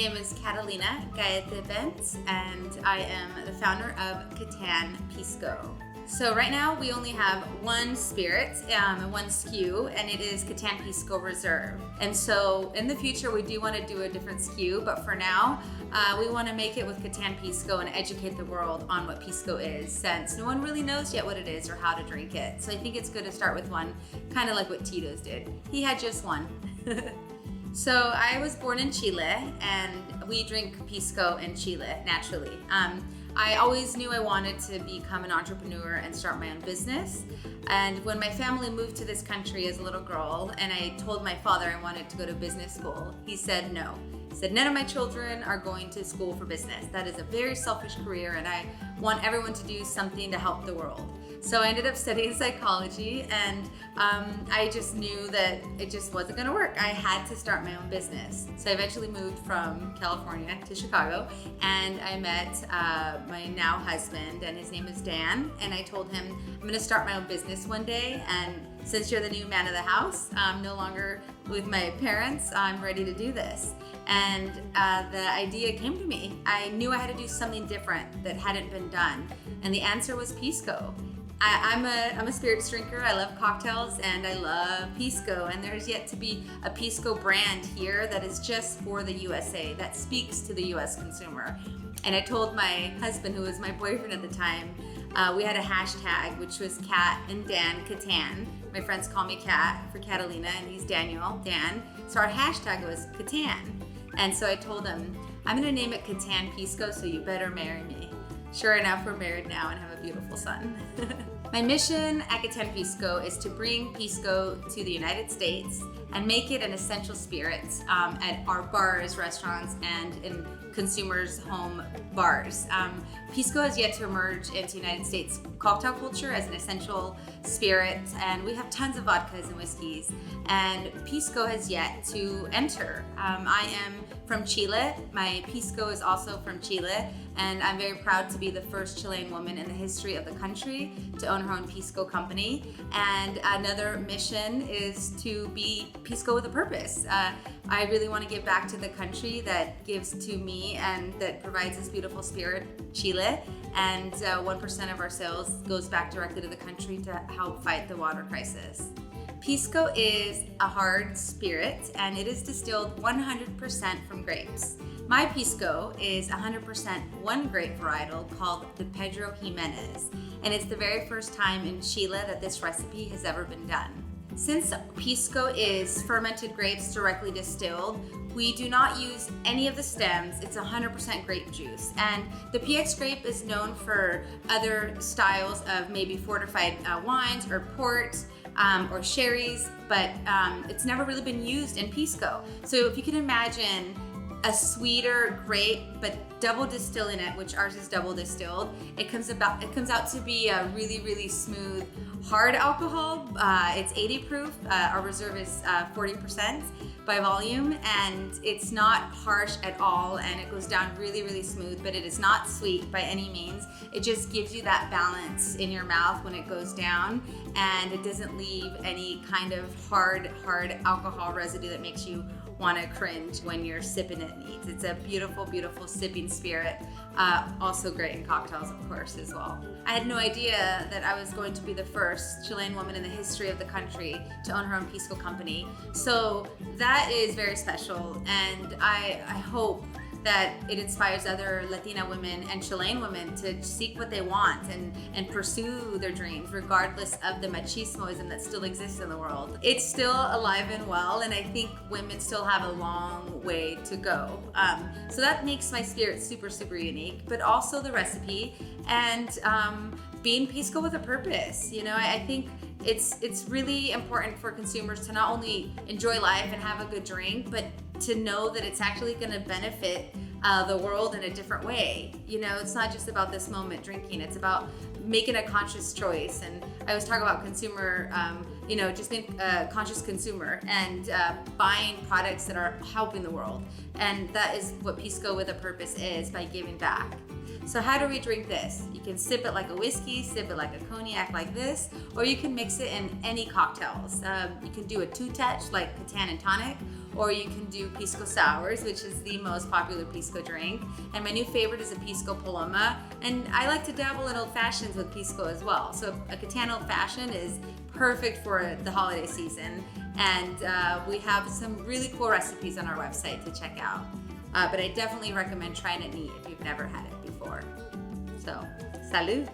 name is Catalina Gaetebent, and I am the founder of Catan Pisco. So right now we only have one spirit, one SKU, and it is Catan Pisco Reserve. And so in the future we do want to do a different SKU, but for now we want to make it with Catan Pisco and educate the world on what Pisco is, since no one really knows yet what it is or how to drink it. So I think it's good to start with one, kind of like what Tito's did. He had just one. So I was born in Chile, and we drink Pisco in Chile naturally. I always knew I wanted to become an entrepreneur and start my own business. And when my family moved to this country as a little girl, and I told my father I wanted to go to business school, he said no. He said, none of my children are going to school for business. That is a very selfish career, and I want everyone to do something to help the world. So I ended up studying psychology, and I just knew that it just wasn't gonna work. I had to start my own business. So I eventually moved from California to Chicago, and I met my now husband, and his name is Dan, and I told him, I'm gonna start my own business one day, and since you're the new man of the house, I'm no longer with my parents, I'm ready to do this. And the idea came to me. I knew I had to do something different that hadn't been done, and the answer was Pisco. I'm a spirits drinker. I love cocktails and I love Pisco, and there's yet to be a Pisco brand here that is just for the USA, that speaks to the US consumer. And I told my husband, who was my boyfriend at the time, we had a hashtag, which was Cat and Dan Catan. My friends call me Cat for Catalina, and he's Daniel, Dan. So our hashtag was Catan. And so I told him, I'm gonna name it Catan Pisco, so you better marry me. Sure enough, we're married now and have a beautiful son. My mission at Catan Pisco is to bring Pisco to the United States and make it an essential spirit at our bars, restaurants, and in consumers' home bars. Pisco has yet to emerge into United States cocktail culture as an essential spirit, and we have tons of vodkas and whiskeys, and Pisco has yet to enter. I am from Chile. My Pisco is also from Chile, and I'm very proud to be the first Chilean woman in the history of the country to own her own Pisco company. And another mission is to be Pisco with a purpose. I really want to give back to the country that gives to me and that provides this beautiful spirit, Chile. And 1% of our sales goes back directly to the country to help fight the water crisis. Pisco is a hard spirit, and it is distilled 100% from grapes. My Pisco is 100% one grape varietal called the Pedro Jimenez, and it's the very first time in Chile that this recipe has ever been done. Since Pisco is fermented grapes directly distilled, we do not use any of the stems. It's 100% grape juice. And the PX grape is known for other styles of maybe fortified wines or port, or sherries, but it's never really been used in Pisco. So if you can imagine a sweeter grape, but double distilling it, which ours is double distilled, it comes out to be a really, really smooth, hard alcohol. It's 80 proof. Our reserve is 40% by volume, and it's not harsh at all, and it goes down really, really smooth, but it is not sweet by any means. It just gives you that balance in your mouth when it goes down, and it doesn't leave any kind of hard alcohol residue that makes you want to cringe when you're sipping it neat. It's a beautiful, beautiful sipping spirit. Also great in cocktails, of course, as well. I had no idea that I was going to be the first Chilean woman in the history of the country to own her own Pisco company. So that is very special, and I hope that it inspires other Latina women and Chilean women to seek what they want and pursue their dreams, regardless of the machismoism that still exists in the world. It's still alive and well, and I think women still have a long way to go. So that makes my spirit super, super unique, but also the recipe and being Pisco with a purpose. You know, I think it's really important for consumers to not only enjoy life and have a good drink, but to know that it's actually going to benefit the world in a different way. You know, it's not just about this moment drinking, it's about making a conscious choice. And I always talk about consumer, just being a conscious consumer and buying products that are helping the world. And that is what Pisco with a purpose is, by giving back. So how do we drink this? You can sip it like a whiskey, sip it like a cognac like this, or you can mix it in any cocktails. You can do a two-touch like Catan and tonic, or you can do Pisco sours, which is the most popular Pisco drink. And my new favorite is a Pisco Paloma. And I like to dabble in old fashions with Pisco as well. So a Catan old fashioned is perfect for the holiday season. And we have some really cool recipes on our website to check out. But I definitely recommend trying it neat if you've never had it before. So, salud!